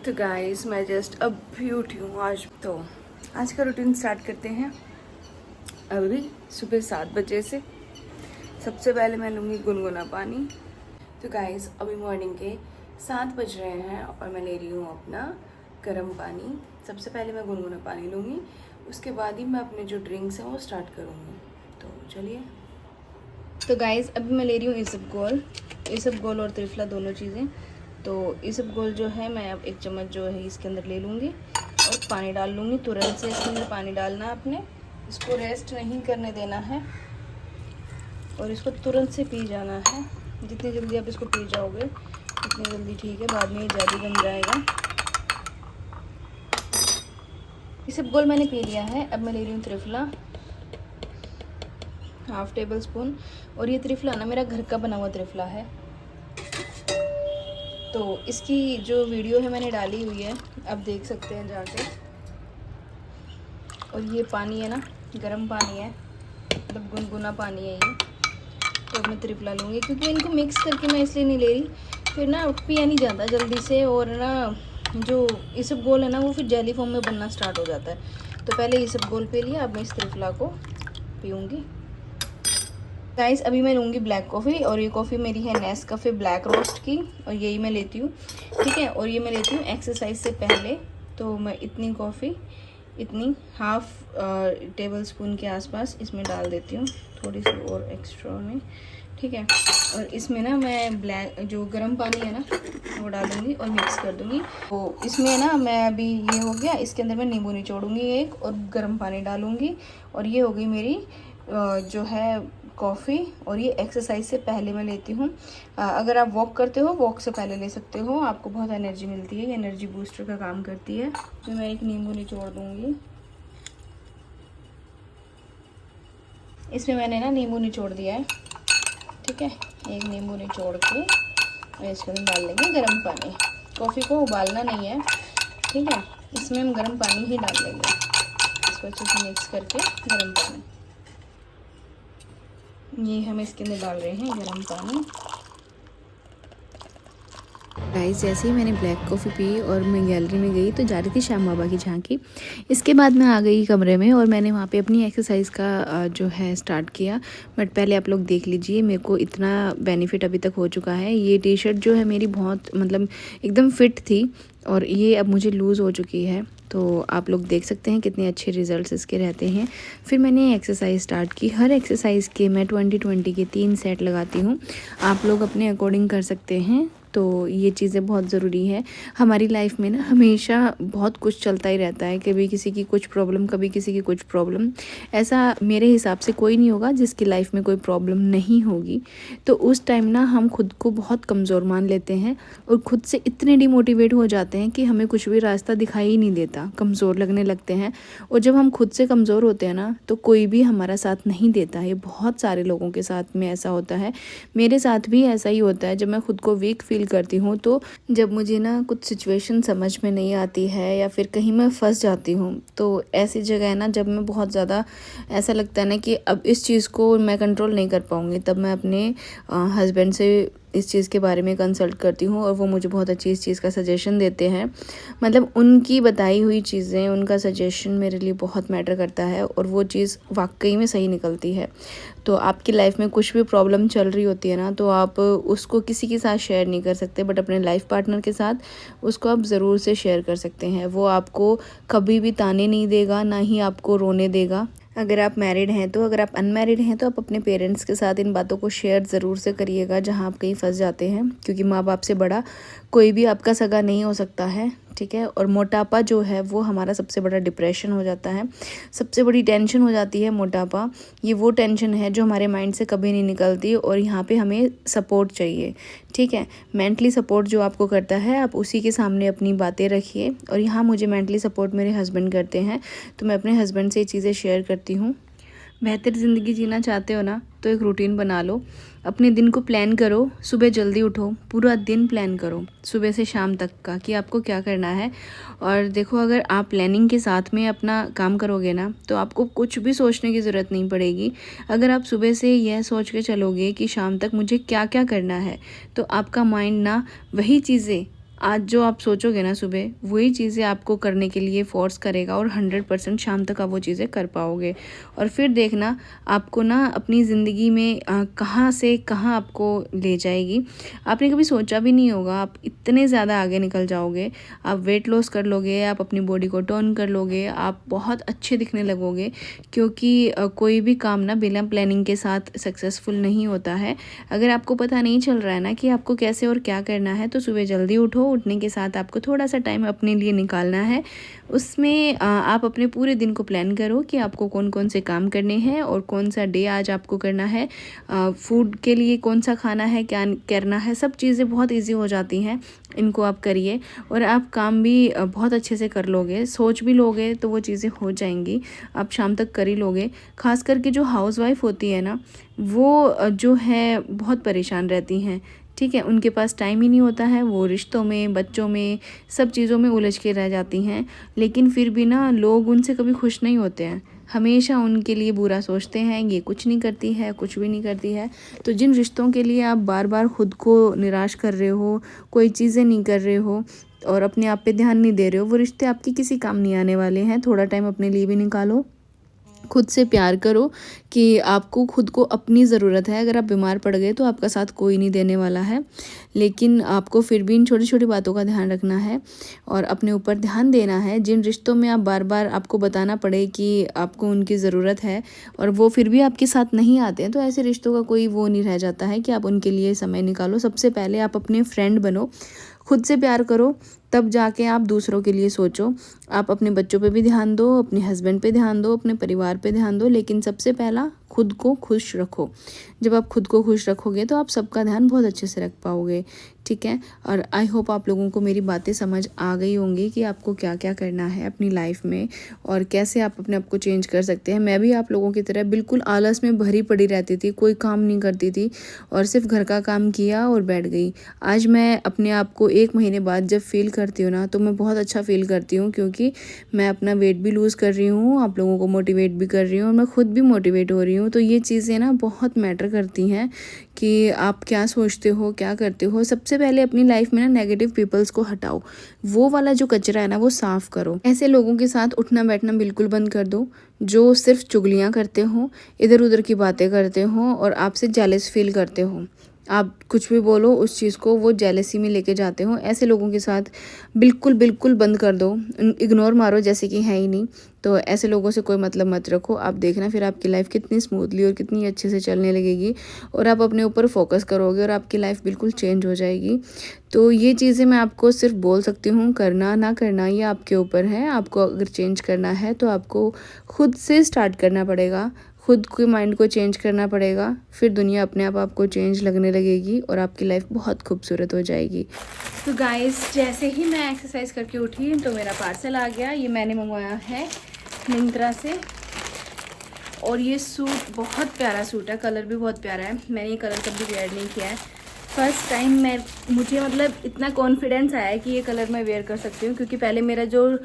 तो गाइस मैं जस्ट अभी उठी हूँ आज का रूटीन स्टार्ट करते हैं। अभी सुबह 7 बजे से सबसे पहले मैं लूँगी गुनगुना पानी। तो गाइस अभी मॉर्निंग के 7 बज रहे हैं और मैं ले रही हूँ अपना गर्म पानी। सबसे पहले मैं गुनगुना पानी लूँगी, उसके बाद ही मैं अपने जो ड्रिंक्स हैं वो स्टार्ट करूँगी। तो चलिए। तो गाइस अभी मैं ले रही हूँ इसबगोल और त्रिफला दोनों चीज़ें। तो इसबगोल जो है मैं अब 1 चम्मच जो है इसके अंदर ले लूँगी और पानी डाल लूँगी। तुरंत से इसके अंदर पानी डालना है आपने, इसको रेस्ट नहीं करने देना है और इसको तुरंत से पी जाना है। जितनी जल्दी आप इसको पी जाओगे उतनी जल्दी ठीक है, बाद में ये ज़्यादा बन जाएगा। इसबगोल मैंने पी लिया है। अब मैं ले रही हूँ त्रिफला, 1/2 टेबल स्पून। और ये त्रिफला ना मेरा घर का बना हुआ त्रिफला है, तो इसकी जो वीडियो है मैंने डाली हुई है, आप देख सकते हैं जाके। और ये पानी है ना, गर्म पानी है, मतलब गुनगुना पानी है ये। तो मैं त्रिफला लूँगी क्योंकि इनको मिक्स करके मैं इसलिए नहीं ले रही, फिर ना पिया नहीं जाता जल्दी से, और ना जो इसबगोल है ना वो फिर जेली फॉर्म में बनना स्टार्ट हो जाता है। तो पहले इसबगोल पी लिया, अब मैं इस त्रिफला को पीऊँगी। गाइस अभी मैं लूँगी ब्लैक कॉफ़ी, और ये कॉफ़ी मेरी है नेस्कैफे ब्लैक रोस्ट की, और यही मैं लेती हूँ, ठीक है। और ये मैं लेती हूँ एक्सरसाइज से पहले। तो मैं इतनी कॉफ़ी, इतनी 1/2 टेबल स्पून के आसपास इसमें डाल देती हूँ, थोड़ी सी और एक्स्ट्रा में, ठीक है। और इसमें ना मैं ब्लैक जो गर्म पानी है ना वो डालूँगी और मिक्स कर दूँगी। तो इसमें ना मैं अभी ये हो गया, इसके अंदर मैं नींबू निचोड़ूँगी एक, और गर्म पानी डालूँगी। और ये हो गई मेरी जो है कॉफ़ी। और ये एक्सरसाइज से पहले मैं लेती हूँ। अगर आप वॉक करते हो, वॉक से पहले ले सकते हो, आपको बहुत एनर्जी मिलती है, ये एनर्जी बूस्टर का काम करती है। तो मैं एक नींबू निचोड़ दूँगी। इसमें मैंने ना नींबू निचोड़ दिया है, ठीक है। एक नींबू निचोड़ के और इसके अंदर डाल लेंगे गर्म पानी। कॉफ़ी को उबालना नहीं है, ठीक है, इसमें हम गर्म पानी ही डाल लेंगे। इसको अच्छे से मिक्स करके गर्म पानी, ये हम इसके अंदर डाल रहे हैं गर्म पानी। गाइस जैसे ही मैंने ब्लैक कॉफ़ी पी और मैं गैलरी में गई तो जा रही थी श्याम बाबा की झांकी। इसके बाद मैं आ गई कमरे में और मैंने वहाँ पे अपनी एक्सरसाइज का जो है स्टार्ट किया। बट पहले आप लोग देख लीजिए, मेरे को इतना बेनिफिट अभी तक हो चुका है। ये टी शर्ट जो है मेरी बहुत मतलब एकदम फिट थी और ये अब मुझे लूज़ हो चुकी है। तो आप लोग देख सकते हैं कितने अच्छे रिजल्ट्स इसके रहते हैं। फिर मैंने एक्सरसाइज स्टार्ट की। हर एक्सरसाइज के मैं 20-20 के 3 सेट लगाती हूँ। आप लोग अपने अकॉर्डिंग कर सकते हैं। तो ये चीज़ें बहुत ज़रूरी है हमारी लाइफ में ना। हमेशा बहुत कुछ चलता ही रहता है, कभी किसी की कुछ प्रॉब्लम, कभी किसी की कुछ प्रॉब्लम। ऐसा मेरे हिसाब से कोई नहीं होगा जिसकी लाइफ में कोई प्रॉब्लम नहीं होगी। तो उस टाइम ना हम खुद को बहुत कमज़ोर मान लेते हैं और खुद से इतने डिमोटिवेट हो जाते हैं कि हमें कुछ भी रास्ता दिखाई ही नहीं देता, कमज़ोर लगने लगते हैं। और जब हम खुद से कमज़ोर होते हैं ना तो कोई भी हमारा साथ नहीं देता। ये बहुत सारे लोगों के साथ में ऐसा होता है, मेरे साथ भी ऐसा ही होता है। जब मैं खुद को वीक फील करती हूँ, तो जब मुझे ना कुछ सिचुएशन समझ में नहीं आती है या फिर कहीं मैं फंस जाती हूँ, तो ऐसी जगह है ना जब मैं बहुत ज़्यादा ऐसा लगता है ना कि अब इस चीज़ को मैं कंट्रोल नहीं कर पाऊँगी, तब मैं अपने हस्बैंड से इस चीज़ के बारे में कंसल्ट करती हूँ और वो मुझे बहुत अच्छी इस चीज़ का सजेशन देते हैं। मतलब उनकी बताई हुई चीज़ें, उनका सजेशन मेरे लिए बहुत मैटर करता है और वो चीज़ वाकई में सही निकलती है। तो आपकी लाइफ में कुछ भी प्रॉब्लम चल रही होती है ना, तो आप उसको किसी के साथ शेयर नहीं कर सकते, बट अपने लाइफ पार्टनर के साथ उसको आप ज़रूर से शेयर कर सकते हैं। वो आपको कभी भी ताने नहीं देगा, ना ही आपको रोने देगा। अगर आप मैरिड हैं तो, अगर आप अनमैरिड हैं तो आप अपने पेरेंट्स के साथ इन बातों को शेयर ज़रूर से करिएगा जहां आप कहीं फंस जाते हैं, क्योंकि माँ बाप से बड़ा कोई भी आपका सगा नहीं हो सकता है, ठीक है। और मोटापा जो है वो हमारा सबसे बड़ा डिप्रेशन हो जाता है, सबसे बड़ी टेंशन हो जाती है मोटापा। ये वो टेंशन है जो हमारे माइंड से कभी नहीं निकलती और यहाँ पे हमें सपोर्ट चाहिए, ठीक है। मेंटली सपोर्ट जो आपको करता है, आप उसी के सामने अपनी बातें रखिए। और यहाँ मुझे मेंटली सपोर्ट मेरे हस्बैंड करते हैं, तो मैं अपने हस्बैंड से ये चीज़ें शेयर करती हूँ। बेहतर ज़िंदगी जीना चाहते हो ना, तो एक रूटीन बना लो, अपने दिन को प्लान करो। सुबह जल्दी उठो, पूरा दिन प्लान करो सुबह से शाम तक का कि आपको क्या करना है। और देखो, अगर आप प्लानिंग के साथ में अपना काम करोगे ना, तो आपको कुछ भी सोचने की ज़रूरत नहीं पड़ेगी। अगर आप सुबह से यह सोच के चलोगे कि शाम तक मुझे क्या क्या करना है, तो आपका माइंड ना वही चीज़ें आज जो आप सोचोगे ना सुबह, वही चीज़ें आपको करने के लिए फोर्स करेगा और 100% शाम तक आप वो चीज़ें कर पाओगे। और फिर देखना आपको ना अपनी ज़िंदगी में कहाँ से कहाँ आपको ले जाएगी। आपने कभी सोचा भी नहीं होगा, आप इतने ज़्यादा आगे निकल जाओगे। आप वेट लॉस कर लोगे, आप अपनी बॉडी को टोन कर लोगे, आप बहुत अच्छे दिखने लगोगे। क्योंकि कोई भी काम ना बिना प्लानिंग के साथ सक्सेसफुल नहीं होता है। अगर आपको पता नहीं चल रहा है ना कि आपको कैसे और क्या करना है, तो सुबह जल्दी उठो। उठने के साथ आपको थोड़ा सा टाइम अपने लिए निकालना है। उसमें आप अपने पूरे दिन को प्लान करो कि आपको कौन कौन से काम करने हैं और कौन सा डे आज आपको करना है। फूड के लिए कौन सा खाना है, क्या करना है, सब चीज़ें बहुत ईजी हो जाती हैं। इनको आप करिए और आप काम भी बहुत अच्छे से कर लोगे। सोच भी लोगे तो वो चीज़ें हो जाएंगी, आप शाम तक कर ही लोगे। ख़ास करके जो हाउसवाइफ होती है ना, वो जो है बहुत परेशान रहती हैं। ठीक है, उनके पास टाइम ही नहीं होता है, वो रिश्तों में, बच्चों में, सब चीज़ों में उलझ के रह जाती हैं। लेकिन फिर भी ना लोग उनसे कभी खुश नहीं होते हैं, हमेशा उनके लिए बुरा सोचते हैं, ये कुछ नहीं करती है, कुछ भी नहीं करती है। तो जिन रिश्तों के लिए आप बार बार खुद को निराश कर रहे हो, कोई चीज़ें नहीं कर रहे हो और अपने आप पे ध्यान नहीं दे रहे हो, वो रिश्ते आपकी किसी काम नहीं आने वाले हैं। थोड़ा टाइम अपने लिए भी निकालो, खुद से प्यार करो कि आपको खुद को अपनी ज़रूरत है। अगर आप बीमार पड़ गए तो आपका साथ कोई नहीं देने वाला है, लेकिन आपको फिर भी इन छोटी छोटी बातों का ध्यान रखना है और अपने ऊपर ध्यान देना है। जिन रिश्तों में आप बार बार आपको बताना पड़े कि आपको उनकी ज़रूरत है और वो फिर भी आपके साथ नहीं आते हैं, तो ऐसे रिश्तों का कोई वो नहीं रह जाता है कि आप उनके लिए समय निकालो। सबसे पहले आप अपने फ्रेंड बनो, खुद से प्यार करो, तब जाके आप दूसरों के लिए सोचो। आप अपने बच्चों पे भी ध्यान दो, अपने हस्बैंड पे ध्यान दो, अपने परिवार पे ध्यान दो, लेकिन सबसे पहला खुद को खुश रखो। जब आप खुद को खुश रखोगे तो आप सबका ध्यान बहुत अच्छे से रख पाओगे। ठीक है, और आई होप आप लोगों को मेरी बातें समझ आ गई होंगी कि आपको क्या क्या करना है अपनी लाइफ में और कैसे आप अपने आप को चेंज कर सकते हैं। मैं भी आप लोगों की तरह बिल्कुल आलस में भरी पड़ी रहती थी, कोई काम नहीं करती थी और सिर्फ घर का काम किया और बैठ गई। आज मैं अपने आप को 1 महीने बाद जब फील करती हूँ ना, तो मैं बहुत अच्छा फील करती हूँ, क्योंकि मैं अपना वेट भी लूज़ कर रही हूँ, आप लोगों को मोटिवेट भी कर रही हूँ और मैं खुद भी मोटिवेट हो रही हूँ। तो ये चीज़ें ना बहुत मैटर करती हैं कि आप क्या सोचते हो, क्या करते हो। सबसे पहले अपनी लाइफ में ना नेगेटिव पीपल्स को हटाओ, वो वाला जो कचरा है ना वो साफ़ करो। ऐसे लोगों के साथ उठना बैठना बिल्कुल बंद कर दो जो सिर्फ चुगलियाँ करते हो, इधर उधर की बातें करते हो और आपसे जेलस फील करते हो। आप कुछ भी बोलो उस चीज़ को वो जेलसी में लेके जाते हो। ऐसे लोगों के साथ बिल्कुल बिल्कुल बंद कर दो, इग्नोर मारो जैसे कि है ही नहीं। तो ऐसे लोगों से कोई मतलब मत रखो। आप देखना फिर आपकी लाइफ कितनी स्मूथली और कितनी अच्छे से चलने लगेगी और आप अपने ऊपर फोकस करोगे और आपकी लाइफ बिल्कुल चेंज हो जाएगी। तो ये चीज़ें मैं आपको सिर्फ बोल सकती हूँ, करना ना करना ये आपके ऊपर है। आपको अगर चेंज करना है तो आपको खुद से स्टार्ट करना पड़ेगा, खुद के माइंड को चेंज करना पड़ेगा, फिर दुनिया अपने आप आपको चेंज लगने लगेगी और आपकी लाइफ बहुत खूबसूरत हो जाएगी। तो गाइस, जैसे ही मैं एक्सरसाइज करके उठी तो मेरा पार्सल आ गया। ये मैंने मंगवाया है मिंत्रा से और ये सूट बहुत प्यारा सूट है, कलर भी बहुत प्यारा है। मैंने ये कलर कभी वेयर नहीं किया है, फर्स्ट टाइम मुझे मतलब इतना कॉन्फिडेंस आया है कि ये कलर मैं वेयर कर सकती हूँ, क्योंकि पहले मेरा जो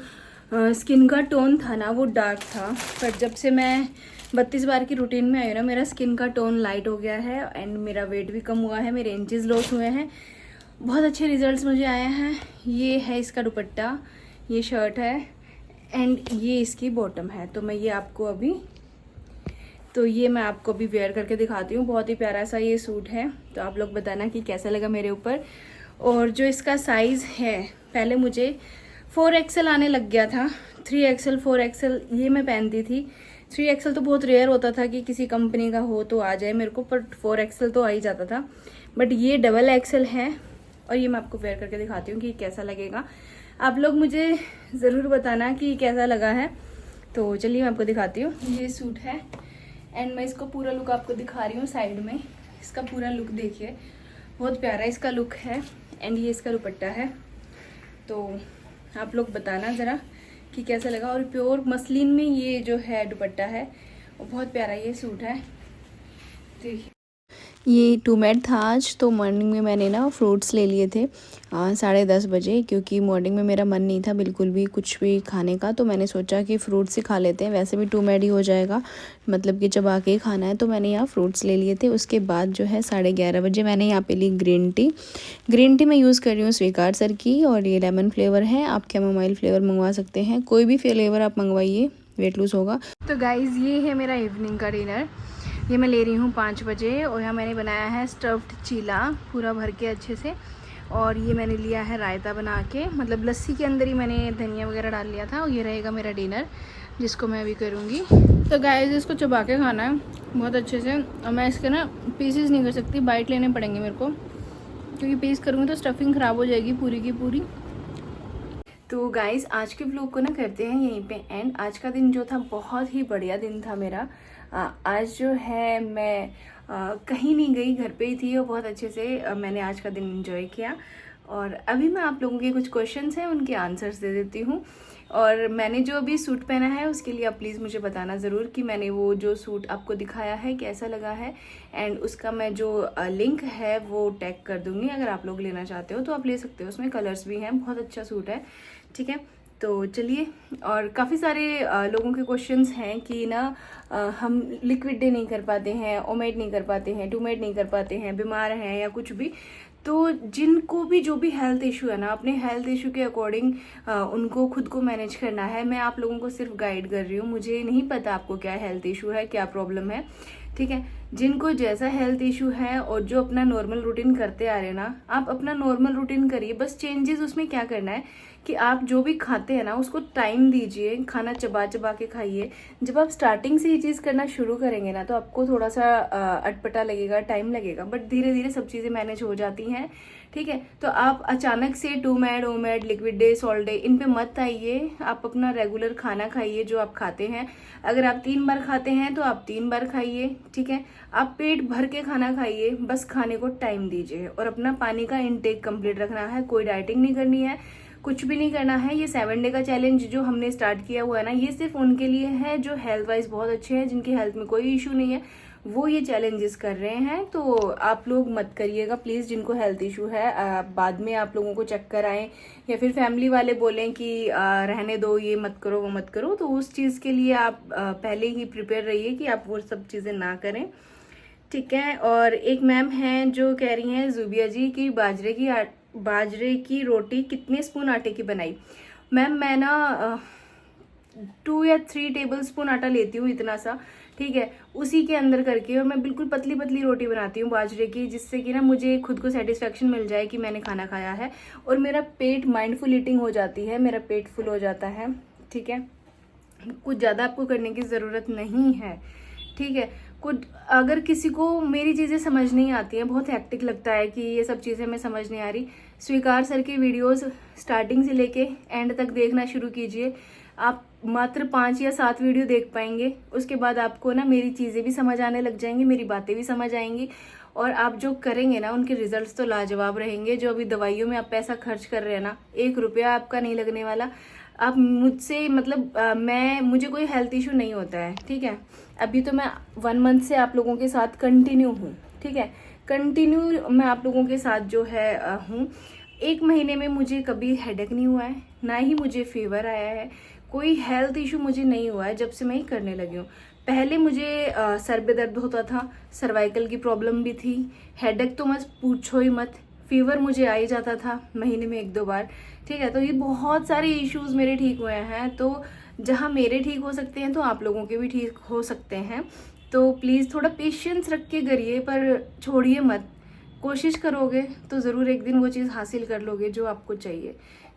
स्किन का टोन था ना वो डार्क था, पर जब से मैं 32 बार की रूटीन में आई हूँ ना, मेरा स्किन का टोन लाइट हो गया है एंड मेरा वेट भी कम हुआ है, मेरे इंचेस लॉस हुए हैं, बहुत अच्छे रिजल्ट्स मुझे आए हैं। ये है इसका दुपट्टा, ये शर्ट है एंड ये इसकी बॉटम है। तो मैं ये आपको अभी वेयर करके दिखाती हूँ। बहुत ही प्यारा सा ये सूट है, तो आप लोग बताना कि कैसा लगा मेरे ऊपर। और जो इसका साइज़ है, पहले मुझे 4XL आने लग गया था, 3XL 4XL ये मैं पहनती थी। 3XL तो बहुत रेयर होता था कि किसी कंपनी का हो तो आ जाए मेरे को, पर 4XL तो आ ही जाता था। बट ये XXL है और ये मैं आपको वेयर करके दिखाती हूँ कि कैसा लगेगा। आप लोग मुझे ज़रूर बताना कि कैसा लगा है। तो चलिए मैं आपको दिखाती हूँ। ये सूट है एंड मैं इसको पूरा लुक आपको दिखा रही हूँ साइड में। इसका पूरा लुक देखिए, बहुत प्यारा इसका लुक है एंड ये इसका दुपट्टा है। तो आप लोग बताना ज़रा कि कैसा लगा। और प्योर मसलिन में ये जो है दुपट्टा है, वो बहुत प्यारा ये सूट है, देखिए। ये टूमेट था आज। तो मॉर्निंग में मैंने ना फ्रूट्स ले लिए थे 10:30 बजे, क्योंकि मॉर्निंग में मेरा मन नहीं था बिल्कुल भी कुछ भी खाने का। तो मैंने सोचा कि फ्रूट्स ही खा लेते हैं, वैसे भी टूमेट ही हो जाएगा, मतलब कि चबा के ही खाना है। तो मैंने यहाँ फ्रूट्स ले लिए थे। उसके बाद जो है 11:30 बजे मैंने यहाँ पे ली ग्रीन टी। ग्रीन टी मैं यूज़ कर रही हूँ स्वीकार सर की, और ये लेमन फ्लेवर है। आप कैमोमाइल फ्लेवर मंगवा सकते हैं, कोई भी फ्लेवर आप मंगवाइए, वेट लूज़ होगा। तो गाइज़ ये है मेरा इवनिंग का डिनर। ये मैं ले रही हूँ 5 बजे, और यहाँ मैंने बनाया है स्टफ्ड चीला पूरा भर के अच्छे से। और ये मैंने लिया है रायता बना के, मतलब लस्सी के अंदर ही मैंने धनिया वगैरह डाल लिया था। और ये रहेगा मेरा डिनर, जिसको मैं अभी करूँगी। तो गाइस इसको चबा के खाना है बहुत अच्छे से। और मैं इसके ना पीसेस नहीं कर सकती, बाइट लेने पड़ेंगे मेरे को, क्योंकि पीस करूँगी तो स्टफिंग ख़राब हो जाएगी पूरी की पूरी। तो गाइस आज के व्लॉग को ना करते हैं यहीं पे एंड। आज का दिन जो था बहुत ही बढ़िया दिन था मेरा। आज जो है मैं कहीं नहीं गई, घर पे ही थी, और बहुत अच्छे से मैंने आज का दिन एंजॉय किया। और अभी मैं आप लोगों के कुछ क्वेश्चंस हैं उनके आंसर्स दे देती हूँ। और मैंने जो अभी सूट पहना है उसके लिए आप प्लीज़ मुझे बताना ज़रूर कि मैंने वो जो सूट आपको दिखाया है कैसा लगा है। एंड उसका मैं जो लिंक है वो टैग कर दूँगी, अगर आप लोग लेना चाहते हो तो आप ले सकते हो। उसमें कलर्स भी हैं, बहुत अच्छा सूट है, ठीक है। तो चलिए, और काफ़ी सारे लोगों के क्वेश्चंस हैं कि ना हम लिक्विड डे नहीं कर पाते हैं, ओमेट नहीं कर पाते हैं, टूमेट नहीं कर पाते हैं, बीमार हैं या कुछ भी। तो जिनको भी जो भी हेल्थ इशू है ना, अपने हेल्थ इशू के अकॉर्डिंग उनको खुद को मैनेज करना है। मैं आप लोगों को सिर्फ गाइड कर रही हूँ, मुझे नहीं पता आपको क्या हेल्थ इशू है, क्या प्रॉब्लम है, ठीक है। जिनको जैसा हेल्थ इशू है और जो अपना नॉर्मल रूटीन करते आ रहे हैं ना, आप अपना नॉर्मल रूटीन करिए। बस चेंजेस उसमें क्या करना है कि आप जो भी खाते हैं ना उसको टाइम दीजिए, खाना चबा चबा के खाइए। जब आप स्टार्टिंग से ये चीज़ करना शुरू करेंगे ना तो आपको थोड़ा सा अटपटा लगेगा, टाइम लगेगा, बट धीरे धीरे सब चीज़ें मैनेज हो जाती हैं, ठीक है। तो आप अचानक से टूमेड, ओमेड, लिक्विड डे, सॉल्ट डे इन पे मत आइए। आप अपना रेगुलर खाना खाइए जो आप खाते हैं। अगर आप 3 बार खाते हैं तो आप 3 बार खाइए, ठीक है। आप पेट भर के खाना खाइए, बस खाने को टाइम दीजिए। और अपना पानी का इनटेक कंप्लीट रखना है, कोई डाइटिंग नहीं करनी है, कुछ भी नहीं करना है। ये 7 डे का चैलेंज जो हमने स्टार्ट किया हुआ है ना, ये सिर्फ उनके लिए है जो हेल्थ वाइज बहुत अच्छे हैं, जिनकी हेल्थ में कोई इशू नहीं है, वो ये चैलेंजेस कर रहे हैं। तो आप लोग मत करिएगा प्लीज़, जिनको हेल्थ इशू है। बाद में आप लोगों को चक्कर आए या फिर फैमिली वाले बोलें कि रहने दो, ये मत करो, वो मत करो, तो उस चीज़ के लिए आप पहले ही प्रिपेयर रहिए कि आप वो सब चीज़ें ना करें, ठीक है। और एक मैम हैं जो कह रही हैं जुबिया जी की बाजरे की रोटी कितने स्पून आटे की बनाई। मैम मैं ना 2 या 3 टेबल स्पून आटा लेती हूँ, इतना सा, ठीक है, उसी के अंदर करके। और मैं बिल्कुल पतली पतली रोटी बनाती हूँ बाजरे की, जिससे कि ना मुझे खुद को सेटिस्फेक्शन मिल जाए कि मैंने खाना खाया है। और मेरा पेट माइंडफुल ईटिंग हो जाती है, मेरा पेट फुल हो जाता है, ठीक है। कुछ ज़्यादा आपको करने की ज़रूरत नहीं है, ठीक है। कुछ अगर किसी को मेरी चीज़ें समझ नहीं आती हैं, बहुत हेक्टिक लगता है कि ये सब चीज़ें मैं समझ नहीं आ रही, स्वीकार सर की वीडियोस स्टार्टिंग से लेके एंड तक देखना शुरू कीजिए। आप मात्र 5 या 7 वीडियो देख पाएंगे, उसके बाद आपको ना मेरी चीज़ें भी समझ आने लग जाएंगी, मेरी बातें भी समझ आएंगी। और आप जो करेंगे ना उनके रिजल्ट्स तो लाजवाब रहेंगे। जो अभी दवाइयों में आप पैसा खर्च कर रहे हैं ना, 1 रुपया आपका नहीं लगने वाला। आप मुझसे मतलब मुझे कोई हेल्थ इशू नहीं होता है, ठीक है। अभी तो मैं 1 मंथ से आप लोगों के साथ कंटिन्यू हूँ, ठीक है। कंटिन्यू मैं आप लोगों के साथ जो है हूँ। 1 महीने में मुझे कभी हेडेक नहीं हुआ है, ना ही मुझे फीवर आया है, कोई हेल्थ इशू मुझे नहीं हुआ है जब से मैं ही करने लगी हूँ। पहले मुझे सर में दर्द होता था, सर्वाइकल की प्रॉब्लम भी थी, हेडेक तो मत पूछो ही मत, फीवर मुझे आ ही जाता था महीने में 1-2 बार, ठीक है। तो ये बहुत सारे इश्यूज मेरे ठीक हुए हैं। तो जहाँ मेरे ठीक हो सकते हैं तो आप लोगों के भी ठीक हो सकते हैं। तो प्लीज़ थोड़ा पेशेंस रख के करिए, पर छोड़िए मत। कोशिश करोगे तो ज़रूर एक दिन वो चीज़ हासिल कर लोगे जो आपको चाहिए,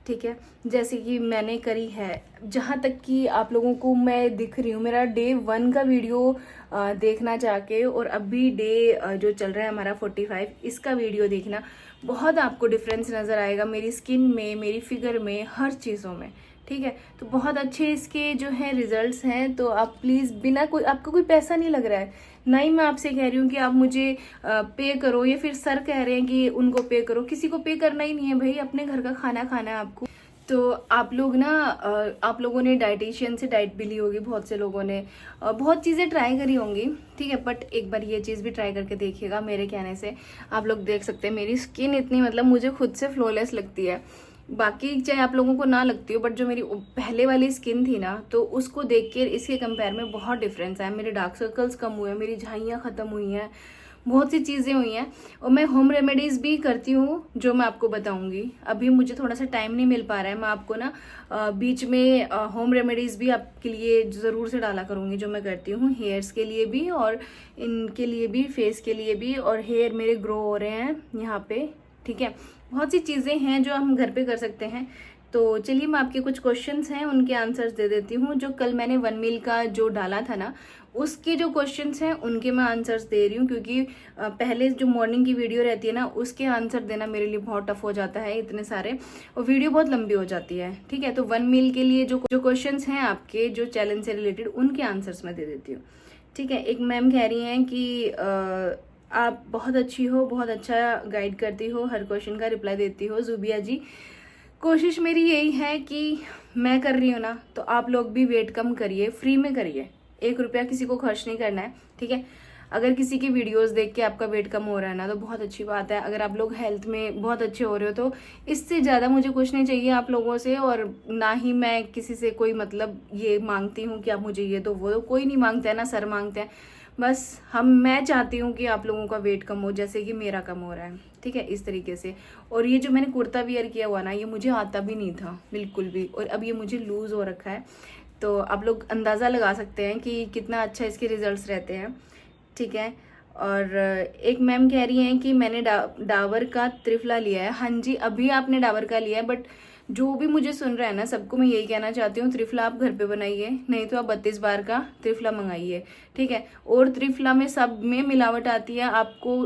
ठीक है। जैसे कि मैंने करी है। जहाँ तक कि आप लोगों को मैं दिख रही हूँ, मेरा डे 1 का वीडियो देखना जाके और अभी डे जो चल रहा है हमारा 45, इसका वीडियो देखना, बहुत आपको डिफरेंस नज़र आएगा मेरी स्किन में, मेरी फिगर में, हर चीज़ों में, ठीक है। तो बहुत अच्छे इसके जो है रिजल्ट्स हैं। तो आप प्लीज़ बिना कोई, आपका कोई पैसा नहीं लग रहा है, ना ही मैं आपसे कह रही हूँ कि आप मुझे पे करो, या फिर सर कह रहे हैं कि उनको पे करो, किसी को पे करना ही नहीं है भाई, अपने घर का खाना खाना है आपको। तो आप लोग ना आप लोगों ने डाइटिशियन से डाइट भी ली होगी, बहुत से लोगों ने बहुत चीज़ें ट्राई करी होंगी, ठीक है। बट एक बार ये चीज़ भी ट्राई करके देखिएगा मेरे कहने से। आप लोग देख सकते हैं मेरी स्किन इतनी मतलब मुझे खुद से फ्लॉलेस लगती है, बाकी चाहे आप लोगों को ना लगती हो, बट जो मेरी पहले वाली स्किन थी ना, तो उसको देख के इसके कंपेयर में बहुत डिफरेंस है। मेरे डार्क सर्कल्स कम हुए हैं, मेरी झाइयाँ ख़त्म हुई हैं, बहुत सी चीज़ें हुई हैं। और मैं होम रेमेडीज़ भी करती हूँ जो मैं आपको बताऊँगी। अभी मुझे थोड़ा सा टाइम नहीं मिल पा रहा है, मैं आपको ना बीच में होम रेमेडीज़ भी आपके लिए ज़रूर से डाला करूँगी जो मैं करती हूँ, हेयर्स के लिए भी और इनके लिए भी, फेस के लिए भी। और हेयर मेरे ग्रो हो रहे हैं यहाँ पे, ठीक है। बहुत सी चीज़ें हैं जो हम घर पे कर सकते हैं। तो चलिए मैं आपके कुछ क्वेश्चंस हैं उनके आंसर्स दे देती हूँ। जो कल मैंने 1 मील का जो डाला था ना, उसके जो क्वेश्चंस हैं उनके मैं आंसर्स दे रही हूँ, क्योंकि पहले जो मॉर्निंग की वीडियो रहती है ना, उसके आंसर देना मेरे लिए बहुत टफ हो जाता है, इतने सारे, और वीडियो बहुत लंबी हो जाती है, ठीक है। तो 1 मील के लिए जो क्वेश्चंस हैं आपके, जो चैलेंज से रिलेटेड, उनके आंसर्स मैं दे देती हूँ, ठीक है। एक मैम कह रही हैं कि आप बहुत अच्छी हो, बहुत अच्छा गाइड करती हो, हर क्वेश्चन का रिप्लाई देती हो। जुबिया जी, कोशिश मेरी यही है कि मैं कर रही हूँ ना, तो आप लोग भी वेट कम करिए, फ्री में करिए, 1 रुपया किसी को खर्च नहीं करना है, ठीक है। अगर किसी की वीडियोस देख के आपका वेट कम हो रहा है ना, तो बहुत अच्छी बात है। अगर आप लोग हेल्थ में बहुत अच्छे हो रहे हो, तो इससे ज़्यादा मुझे कुछ नहीं चाहिए आप लोगों से। और ना ही मैं किसी से कोई मतलब ये मांगती हूँ कि आप मुझे ये दो वो दो, कोई नहीं मांगता है ना, सर मांगते हैं। बस मैं चाहती हूँ कि आप लोगों का वेट कम हो, जैसे कि मेरा कम हो रहा है, ठीक है, इस तरीके से। और ये जो मैंने कुर्ता वियर किया हुआ ना, ये मुझे आता भी नहीं था बिल्कुल भी, और अब ये मुझे लूज़ हो रखा है। तो आप लोग अंदाज़ा लगा सकते हैं कि कितना अच्छा इसके रिजल्ट्स रहते हैं, ठीक है। और एक मैम कह रही हैं कि मैंने डाबर का त्रिफला लिया है। हाँ जी, अभी आपने डाबर का लिया है, बट जो भी मुझे सुन रहा है ना, सबको मैं यही कहना चाहती हूँ, त्रिफला आप घर पे बनाइए, नहीं तो आप 32 बार का त्रिफला मंगाइए, ठीक है। और त्रिफला में सब में मिलावट आती है, आपको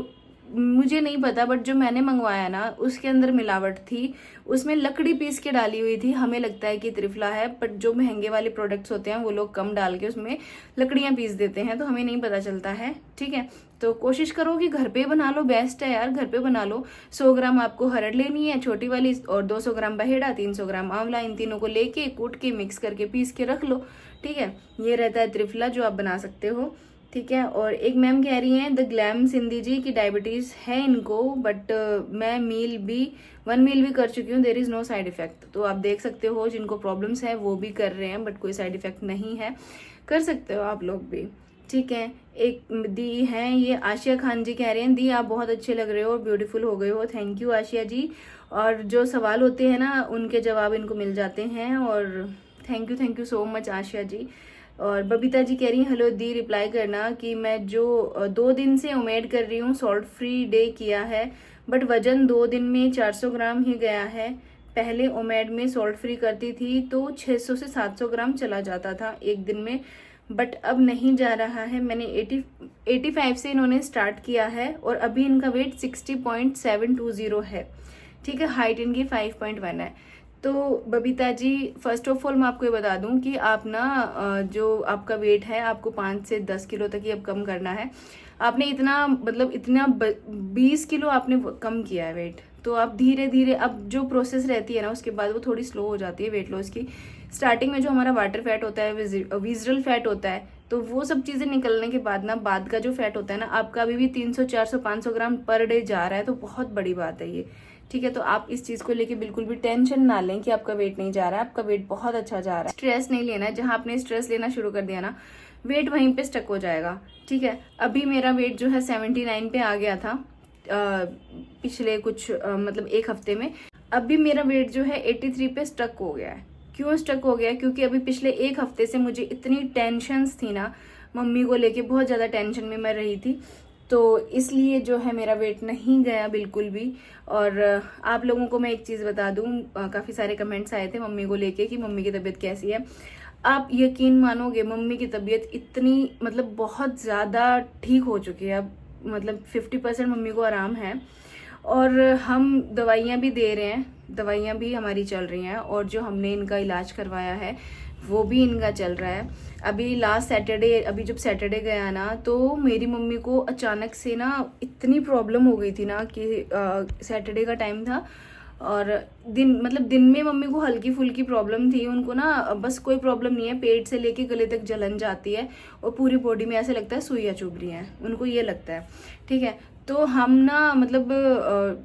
मुझे नहीं पता, बट जो मैंने मंगवाया ना, उसके अंदर मिलावट थी, उसमें लकड़ी पीस के डाली हुई थी। हमें लगता है कि त्रिफला है, बट जो महंगे वाले प्रोडक्ट्स होते हैं वो लोग कम डाल के उसमें लकड़ियाँ पीस देते हैं, तो हमें नहीं पता चलता है, ठीक है। तो कोशिश करो कि घर पे बना लो, बेस्ट है यार, घर पे बना लो। 100 ग्राम आपको हरड़ लेनी है छोटी वाली, और 200 ग्राम बहेड़ा, 300 ग्राम आंवला, इन तीनों को लेके कूट के मिक्स करके पीस के रख लो, ठीक है। ये रहता है त्रिफला जो आप बना सकते हो, ठीक है। और एक मैम कह रही हैं द ग्लैम सिंधी जी की डायबिटीज़ है इनको, बट मैं 1 मील भी कर चुकी हूँ, there is no side effect. तो आप देख सकते हो जिनको प्रॉब्लम्स है वो भी कर रहे हैं, बट कोई साइड इफेक्ट नहीं है, कर सकते हो आप लोग भी, ठीक है। एक दी हैं ये आशिया खान जी कह रहे हैं, दी आप बहुत अच्छे लग रहे हो, ब्यूटीफुल हो गए हो, थैंक यू आशिया जी। और जो सवाल होते हैं ना, उनके जवाब इनको मिल जाते हैं, और thank you so much Ashiya ji. और बबीता जी कह रही हैं हेलो दी, रिप्लाई करना कि मैं जो 2 दिन से उमेद कर रही हूँ, सॉल्ट फ्री डे किया है, बट वजन 2 दिन में 400 ग्राम ही गया है। पहले उमेद में सॉल्ट फ्री करती थी तो 600 से 700 ग्राम चला जाता था एक दिन में, बट अब नहीं जा रहा है। मैंने 85 से इन्होंने स्टार्ट किया है, और अभी इनका वेट 60.720 है, ठीक है। हाइट इनकी 5.1 है। तो Babita ji, first of all मैं आपको ये बता दूं कि आप ना जो आपका वेट है, आपको 5 से 10 किलो तक ही अब कम करना है। आपने इतना मतलब इतना 20 किलो आपने कम किया है वेट, तो आप धीरे धीरे, अब जो प्रोसेस रहती है ना, उसके बाद वो थोड़ी स्लो हो जाती है वेट लॉस की। स्टार्टिंग में जो हमारा वाटर फैट होता है, विजरल फैट होता है, तो वो सब चीज़ें निकलने के बाद ना, बाद का जो फैट होता है ना, आपका अभी भी 300 400 500 ग्राम पर डे जा रहा है, तो बहुत बड़ी बात है ये, ठीक है। तो आप इस चीज़ को लेके बिल्कुल भी टेंशन ना लें कि आपका वेट नहीं जा रहा है, आपका वेट बहुत अच्छा जा रहा है। स्ट्रेस नहीं लेना है, जहां आपने स्ट्रेस लेना शुरू कर दिया ना, वेट वहीं पे स्टक हो जाएगा, ठीक है। अभी मेरा वेट जो है 79 पे आ गया था पिछले कुछ मतलब 1 हफ्ते में। अभी मेरा वेट जो है 83 पे स्टक हो गया है। क्यों स्टक हो गया? क्योंकि अभी पिछले 1 हफ्ते से मुझे इतनी टेंशन्स थी ना, मम्मी को लेके बहुत ज़्यादा टेंशन में मैं रही थी, तो इसलिए जो है मेरा वेट नहीं गया बिल्कुल भी। और आप लोगों को मैं एक चीज़ बता दूं, काफ़ी सारे कमेंट्स आए थे मम्मी को लेके कि मम्मी की तबीयत कैसी है। आप यकीन मानोगे, मम्मी की तबीयत इतनी मतलब बहुत ज़्यादा ठीक हो चुकी है अब, मतलब 50% मम्मी को आराम है, और हम दवाइयाँ भी दे रहे हैं, दवाइयाँ भी हमारी चल रही हैं, और जो हमने इनका इलाज करवाया है वो भी इनका चल रहा है। अभी लास्ट सैटरडे, अभी जब सैटरडे गया ना, तो मेरी मम्मी को अचानक से ना इतनी प्रॉब्लम हो गई थी ना कि सैटरडे का टाइम था, और दिन में मम्मी को हल्की फुल्की प्रॉब्लम थी, उनको ना बस कोई प्रॉब्लम नहीं है, पेट से लेके गले तक जलन जाती है और पूरी बॉडी में ऐसे लगता है सुइयाँ चुभ रही हैं, उनको ये लगता है। ठीक है, तो हम ना मतलब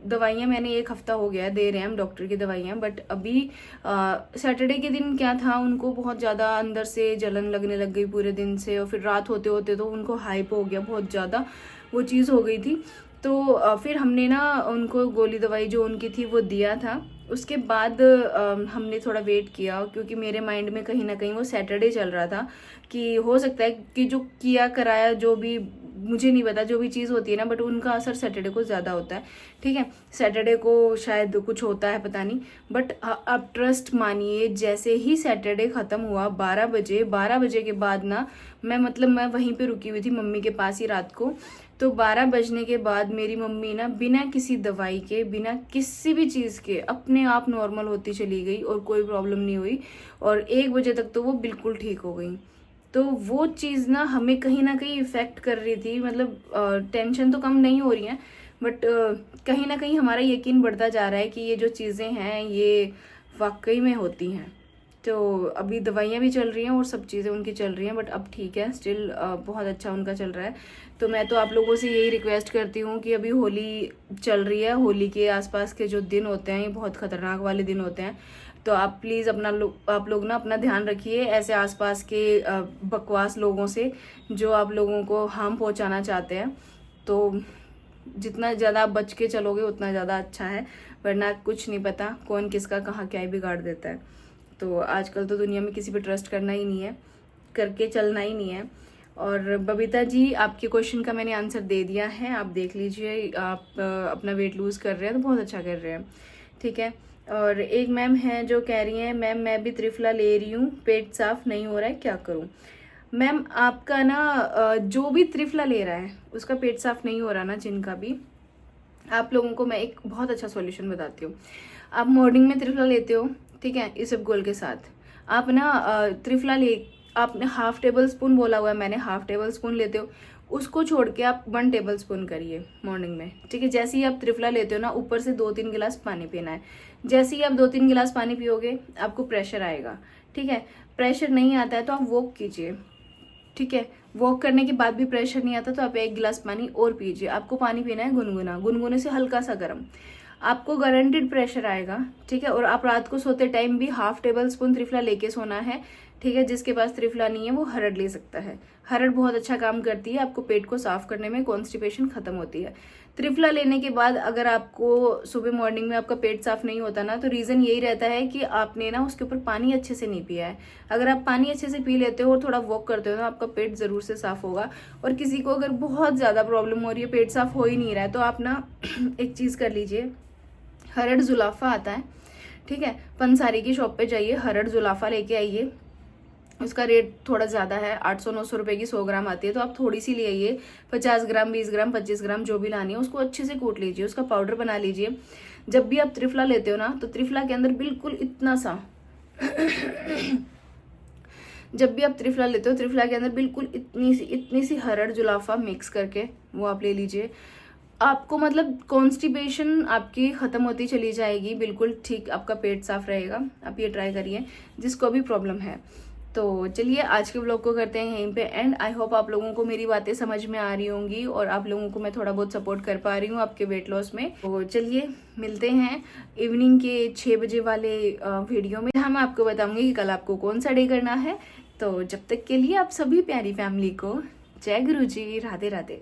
दवाइयाँ मैंने 1 हफ्ता हो गया दे रहे हैं हम डॉक्टर की दवाइयाँ, बट अभी सैटरडे के दिन क्या था, उनको बहुत ज़्यादा अंदर से जलन लगने लग गई पूरे दिन से, और फिर रात होते होते तो उनको हाइप हो गया, बहुत ज़्यादा वो चीज़ हो गई थी। तो फिर हमने ना उनको गोली दवाई जो उनकी थी वो दिया था। उसके बाद हमने थोड़ा वेट किया, क्योंकि मेरे माइंड में कहीं ना कहीं वो सैटरडे चल रहा था कि हो सकता है कि जो किया कराया जो भी, मुझे नहीं पता, जो भी चीज़ होती है ना, बट उनका असर सैटरडे को ज़्यादा होता है। ठीक है, सैटरडे को शायद कुछ होता है, पता नहीं, बट आप ट्रस्ट मानिए, जैसे ही सैटरडे ख़त्म हुआ 12 बजे के बाद ना मैं वहीं पे रुकी हुई थी मम्मी के पास ही रात को। तो 12 बजने के बाद मेरी मम्मी ना बिना किसी दवाई के, बिना किसी भी चीज़ के अपने आप नॉर्मल होती चली गई और कोई प्रॉब्लम नहीं हुई, और 1 बजे तक तो वो बिल्कुल ठीक हो गई। तो वो चीज़ ना हमें कहीं ना कहीं इफ़ेक्ट कर रही थी, मतलब टेंशन तो कम नहीं हो रही है, बट कहीं ना कहीं हमारा यकीन बढ़ता जा रहा है कि ये जो चीज़ें हैं ये वाकई में होती हैं। तो अभी दवाइयाँ भी चल रही हैं और सब चीज़ें उनकी चल रही हैं, बट अब ठीक है, स्टिल बहुत अच्छा उनका चल रहा है। तो मैं तो आप लोगों से यही रिक्वेस्ट करती हूँ कि अभी होली चल रही है, होली के आसपास के जो दिन होते हैं ये बहुत ख़तरनाक वाले दिन होते हैं, तो आप प्लीज़ आप लोग ना अपना ध्यान रखिए ऐसे आसपास के बकवास लोगों से जो आप लोगों को हार्म पहुंचाना चाहते हैं। तो जितना ज़्यादा आप बच के चलोगे उतना ज़्यादा अच्छा है, वरना कुछ नहीं पता कौन किसका कहाँ क्या ही बिगाड़ देता है। तो आजकल तो दुनिया में किसी पे ट्रस्ट करना ही नहीं है, करके चलना ही नहीं है। और बबीता जी, आपके क्वेश्चन का मैंने आंसर दे दिया है, आप देख लीजिए। आप अपना वेट लूज़ कर रहे हैं तो बहुत अच्छा कर रहे हैं। ठीक है, और एक मैम है जो कह रही हैं, मैम मैं भी त्रिफला ले रही हूँ, पेट साफ नहीं हो रहा है, क्या करूँ? मैम आपका ना जो भी त्रिफला ले रहा है उसका पेट साफ नहीं हो रहा ना, जिनका भी, आप लोगों को मैं एक बहुत अच्छा सॉल्यूशन बताती हूँ। आप मॉर्निंग में त्रिफला लेते हो, ठीक है, इसबगोल के साथ आप ना त्रिफला आपने 1/2 टेबल स्पून बोला हुआ है मैंने, 1/2 टेबल स्पून लेते हो, उसको छोड़ के आप 1 टेबल स्पून करिए मॉर्निंग में। ठीक है, जैसे ही आप त्रिफला लेते हो ना, ऊपर से 2-3 गिलास पानी पीना है। जैसे ही आप 2-3 गिलास पानी पियोगे आपको प्रेशर आएगा। ठीक है, प्रेशर नहीं आता है तो आप वॉक कीजिए। ठीक है, वॉक करने के बाद भी प्रेशर नहीं आता तो आप 1 गिलास पानी और पीजिए। आपको पानी पीना है गुनगुना, गुनगुने से हल्का सा गर्म, आपको गारंटेड प्रेशर आएगा। ठीक है, और आप रात को सोते टाइम भी 1/2 टेबल स्पून त्रिफला लेके सोना है। ठीक है, जिसके पास त्रिफला नहीं है वो हरड़ ले सकता है, हरड़ बहुत अच्छा काम करती है, आपको पेट को साफ करने में, कॉन्स्टिपेशन खत्म होती है। त्रिफला लेने के बाद अगर आपको सुबह मॉर्निंग में आपका पेट साफ नहीं होता ना, तो रीज़न यही रहता है कि आपने ना उसके ऊपर पानी अच्छे से नहीं पिया है। अगर आप पानी अच्छे से पी लेते हो और थोड़ा वॉक करते हो ना, आपका पेट ज़रूर से साफ होगा। और किसी को अगर बहुत ज़्यादा प्रॉब्लम हो रही है, पेट साफ हो ही नहीं रहा है, तो आप ना एक चीज़ कर लीजिए, हरड़ जुलाफा आता है। ठीक है, पंसारी की शॉप पे जाइए, हरड़ जुलाफा लेके आइए। उसका रेट थोड़ा ज़्यादा है, 800-900 रुपये की 100 ग्राम आती है, तो आप थोड़ी सी ले आइए, 50 ग्राम, 20 ग्राम, 25 ग्राम जो भी लानी है, उसको अच्छे से कूट लीजिए, उसका पाउडर बना लीजिए। जब भी आप त्रिफला लेते हो ना, तो त्रिफला के अंदर बिल्कुल इतना सा जब भी आप त्रिफला लेते हो, त्रिफला के अंदर बिल्कुल इतनी सी हरड़ जुलाफा मिक्स करके वो आप ले लीजिए। आपको मतलब कॉन्स्टिपेशन आपकी ख़त्म होती चली जाएगी, बिल्कुल ठीक, आपका पेट साफ रहेगा। आप ये ट्राई करिए जिसको भी प्रॉब्लम है। तो चलिए आज के व्लॉग को करते हैं यहीं पे एंड। आई होप आप लोगों को मेरी बातें समझ में आ रही होंगी और आप लोगों को मैं थोड़ा बहुत सपोर्ट कर पा रही हूँ आपके वेट लॉस में। तो चलिए मिलते हैं इवनिंग के 6 बजे वाले वीडियो में, जहाँ मैं आपको बताऊंगी कि कल आपको कौन सा डे करना है। तो जब तक के लिए आप सभी प्यारी फैमिली को जय गुरु जी, राधे राधे।